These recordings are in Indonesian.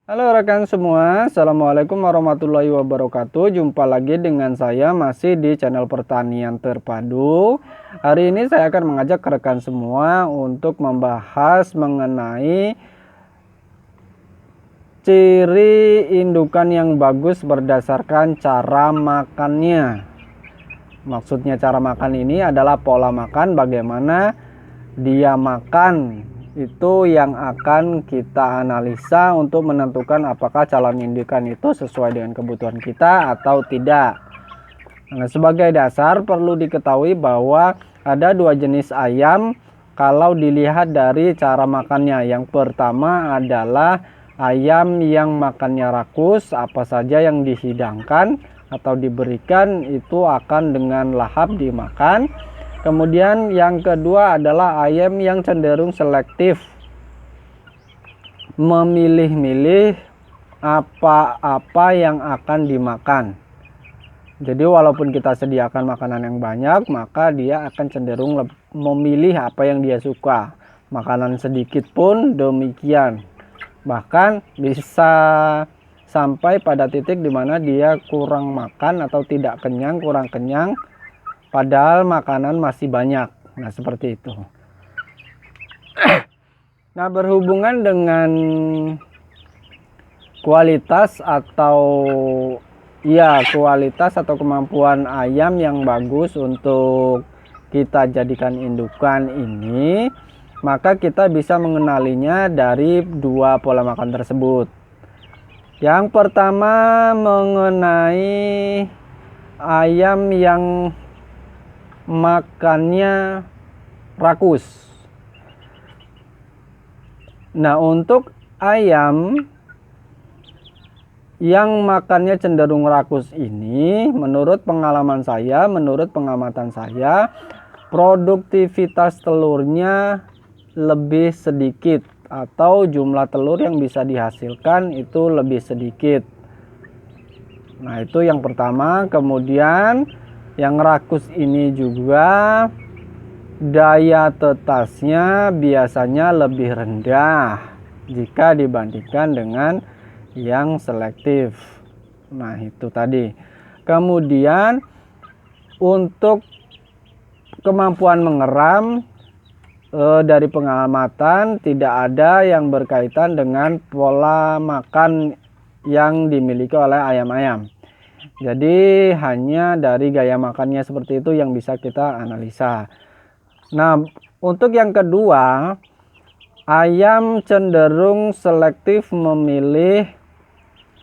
Halo rekan semua, Assalamualaikum warahmatullahi wabarakatuh. Jumpa lagi dengan saya masih di channel Pertanian Terpadu. Hari ini saya akan mengajak rekan semua untuk membahas mengenai ciri indukan yang bagus berdasarkan cara makannya. Maksudnya cara makan ini adalah pola makan, bagaimana dia makan. Itu yang akan kita analisa untuk menentukan apakah calon indukan itu sesuai dengan kebutuhan kita atau tidak. Nah, sebagai dasar perlu diketahui bahwa ada dua jenis ayam kalau dilihat dari cara makannya. Yang pertama adalah ayam yang makannya rakus, apa saja yang dihidangkan atau diberikan itu akan dengan lahap dimakan. Kemudian yang kedua adalah ayam yang cenderung selektif, memilih-milih apa-apa yang akan dimakan. Jadi walaupun kita sediakan makanan yang banyak, maka dia akan cenderung memilih apa yang dia suka. Makanan sedikit pun demikian. Bahkan bisa sampai pada titik dimana dia kurang makan atau tidak kenyang, kurang kenyang, padahal makanan masih banyak. Nah, seperti itu. Nah, berhubungan dengan kualitas atau kemampuan ayam yang bagus untuk kita jadikan indukan ini, maka kita bisa mengenalinya dari dua pola makan tersebut. Yang pertama mengenai ayam yang makannya rakus. Nah, untuk ayam yang makannya cenderung rakus ini, menurut pengalaman saya, menurut pengamatan saya, produktivitas telurnya lebih sedikit atau jumlah telur yang bisa dihasilkan itu lebih sedikit. Nah, itu yang pertama. Kemudian yang rakus ini juga daya tetasnya biasanya lebih rendah jika dibandingkan dengan yang selektif. Nah, itu tadi. Kemudian untuk kemampuan mengeram, dari pengamatan tidak ada yang berkaitan dengan pola makan yang dimiliki oleh ayam-ayam. Jadi hanya dari gaya makannya seperti itu yang bisa kita analisa. Nah, untuk yang kedua, ayam cenderung selektif memilih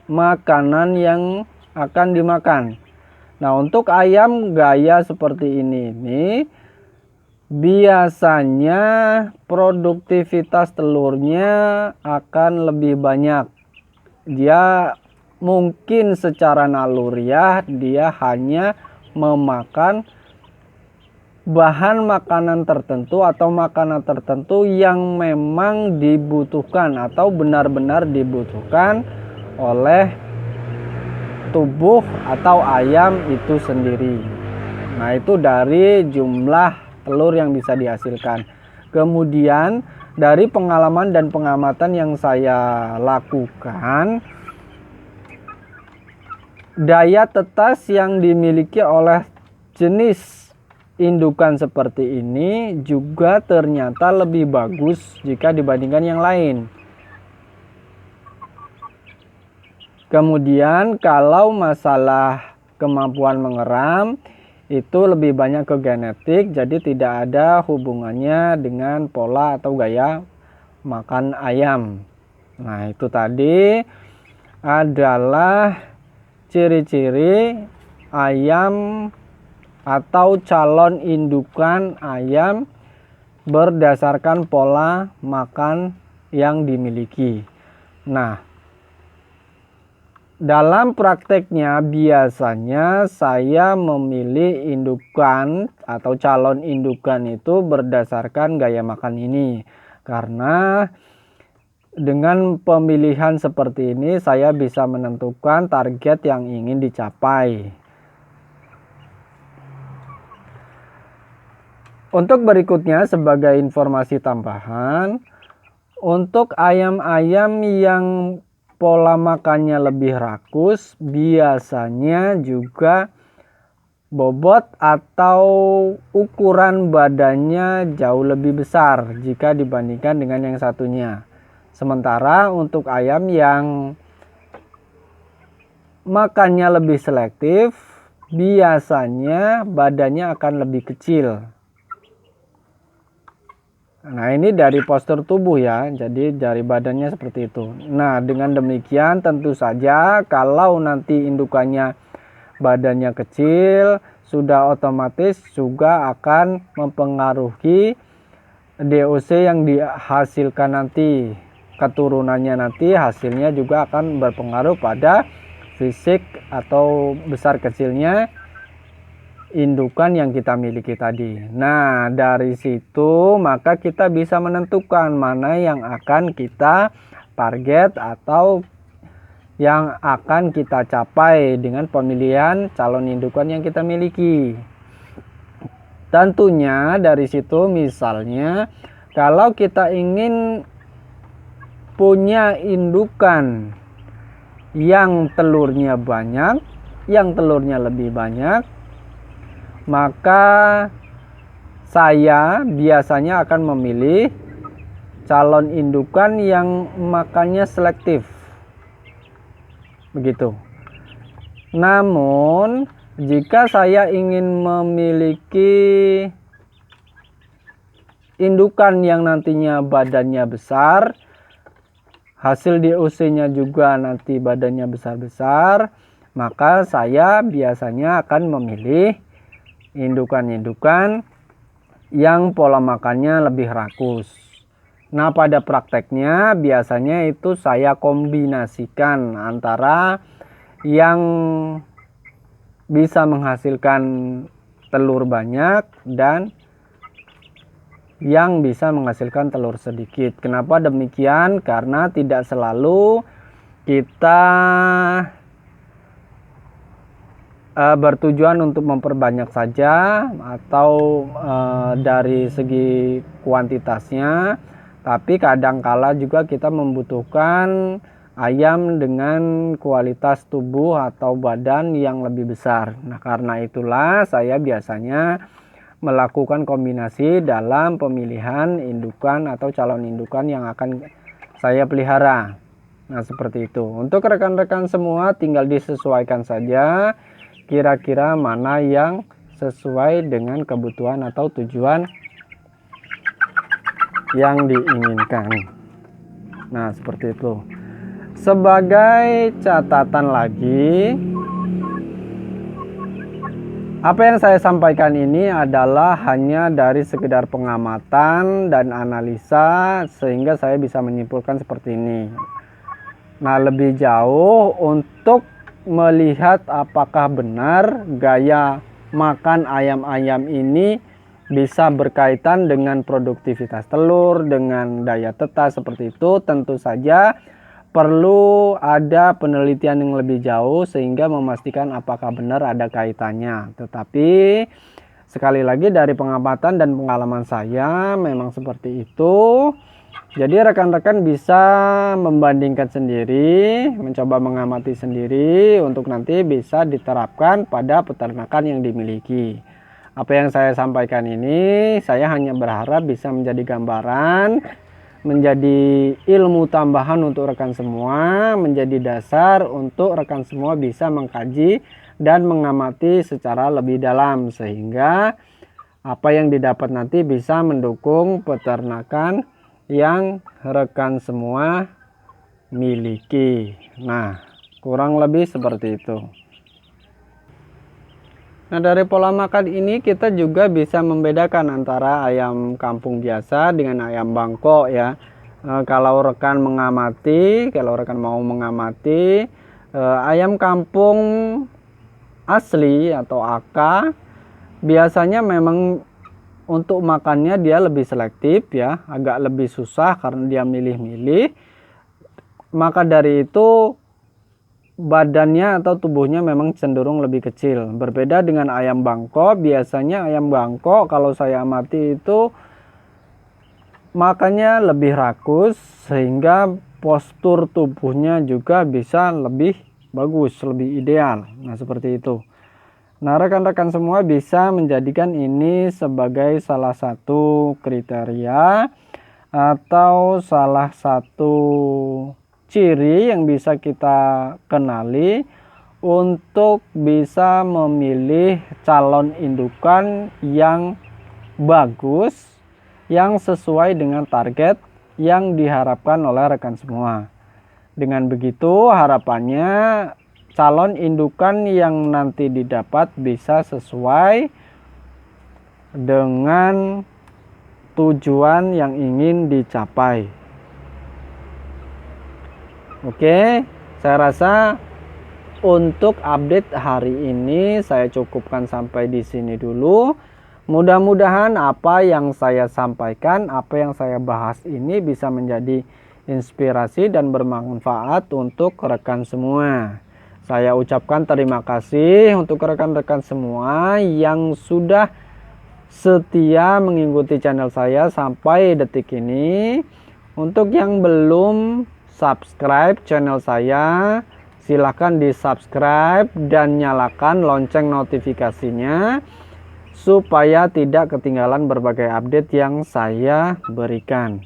makanan yang akan dimakan. Nah, untuk ayam gaya seperti ini biasanya produktivitas telurnya akan lebih banyak. Dia mungkin secara naluriah dia hanya memakan bahan makanan tertentu atau makanan tertentu yang memang dibutuhkan atau benar-benar dibutuhkan oleh tubuh atau ayam itu sendiri. Nah, itu dari jumlah telur yang bisa dihasilkan. Kemudian dari pengalaman dan pengamatan yang saya lakukan, daya tetas yang dimiliki oleh jenis indukan seperti ini juga ternyata lebih bagus jika dibandingkan yang lain. Kemudian kalau masalah kemampuan mengeram itu lebih banyak ke genetik, jadi tidak ada hubungannya dengan pola atau gaya makan ayam. Nah, itu tadi adalah ciri-ciri ayam atau calon indukan ayam berdasarkan pola makan yang dimiliki. Nah, dalam prakteknya biasanya saya memilih indukan atau calon indukan itu berdasarkan gaya makan ini. Karena dengan pemilihan seperti ini saya bisa menentukan target yang ingin dicapai. Untuk berikutnya sebagai informasi tambahan, untuk ayam-ayam yang pola makannya lebih rakus, biasanya juga bobot atau ukuran badannya jauh lebih besar jika dibandingkan dengan yang satunya. Sementara untuk ayam yang makannya lebih selektif, biasanya badannya akan lebih kecil. Nah, ini dari postur tubuh ya, jadi dari badannya seperti itu. Nah, dengan demikian tentu saja kalau nanti indukannya badannya kecil, sudah otomatis juga akan mempengaruhi DOC yang dihasilkan nanti. Keturunannya nanti hasilnya juga akan berpengaruh pada fisik atau besar kecilnya indukan yang kita miliki tadi. Nah, dari situ maka kita bisa menentukan mana yang akan kita target atau yang akan kita capai dengan pemilihan calon indukan yang kita miliki. Tentunya dari situ misalnya kalau kita ingin punya indukan yang telurnya banyak, yang telurnya lebih banyak, maka saya biasanya akan memilih calon indukan yang makannya selektif. Begitu. Namun, jika saya ingin memiliki indukan yang nantinya badannya besar, hasil DOC-nya juga nanti badannya besar-besar, maka saya biasanya akan memilih indukan-indukan yang pola makannya lebih rakus. Nah, pada prakteknya biasanya itu saya kombinasikan antara yang bisa menghasilkan telur banyak dan yang bisa menghasilkan telur sedikit. Kenapa demikian? Karena tidak selalu kita bertujuan untuk memperbanyak saja atau dari segi kuantitasnya, tapi kadangkala juga kita membutuhkan ayam dengan kualitas tubuh atau badan yang lebih besar. Nah, karena itulah saya biasanya melakukan kombinasi dalam pemilihan indukan atau calon indukan yang akan saya pelihara. Nah, seperti itu. Untuk rekan-rekan semua tinggal disesuaikan saja kira-kira mana yang sesuai dengan kebutuhan atau tujuan yang diinginkan. Nah, seperti itu. Sebagai catatan lagi, apa yang saya sampaikan ini adalah hanya dari sekedar pengamatan dan analisa sehingga saya bisa menyimpulkan seperti ini. Nah, lebih jauh untuk melihat apakah benar gaya makan ayam-ayam ini bisa berkaitan dengan produktivitas telur, dengan daya tetas seperti itu, tentu saja perlu ada penelitian yang lebih jauh sehingga memastikan apakah benar ada kaitannya. Tetapi sekali lagi dari pengamatan dan pengalaman saya memang seperti itu. Jadi rekan-rekan bisa membandingkan sendiri, mencoba mengamati sendiri untuk nanti bisa diterapkan pada peternakan yang dimiliki. Apa yang saya sampaikan ini saya hanya berharap bisa menjadi gambaran, menjadi ilmu tambahan untuk rekan semua, menjadi dasar untuk rekan semua bisa mengkaji dan mengamati secara lebih dalam sehingga apa yang didapat nanti bisa mendukung peternakan yang rekan semua miliki. Nah, kurang lebih seperti itu. Nah, dari pola makan ini kita juga bisa membedakan antara ayam kampung biasa dengan ayam Bangkok ya. Kalau rekan mau mengamati ayam kampung asli atau AK biasanya memang untuk makannya dia lebih selektif ya, agak lebih susah karena dia milih-milih. Maka dari itu badannya atau tubuhnya memang cenderung lebih kecil. Berbeda dengan ayam Bangkok, biasanya ayam Bangkok kalau saya amati itu makannya lebih rakus sehingga postur tubuhnya juga bisa lebih bagus, lebih ideal. Nah, seperti itu. Nah, rekan-rekan semua bisa menjadikan ini sebagai salah satu kriteria atau salah satu ciri yang bisa kita kenali untuk bisa memilih calon indukan yang bagus, yang sesuai dengan target yang diharapkan oleh rekan semua. Dengan begitu harapannya calon indukan yang nanti didapat bisa sesuai dengan tujuan yang ingin dicapai. Oke, saya rasa untuk update hari ini saya cukupkan sampai di sini dulu. Mudah-mudahan apa yang saya sampaikan, apa yang saya bahas ini bisa menjadi inspirasi dan bermanfaat untuk rekan semua. Saya ucapkan terima kasih untuk rekan-rekan semua yang sudah setia mengikuti channel saya sampai detik ini. Untuk yang belum subscribe channel saya, silahkan di subscribe dan nyalakan lonceng notifikasinya supaya tidak ketinggalan berbagai update yang saya berikan.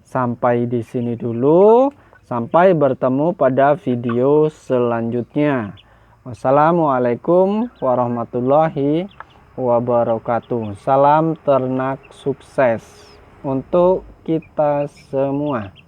Sampai di sini dulu. Sampai bertemu pada video selanjutnya. Wassalamualaikum warahmatullahi wabarakatuh. Salam ternak sukses untuk kita semua.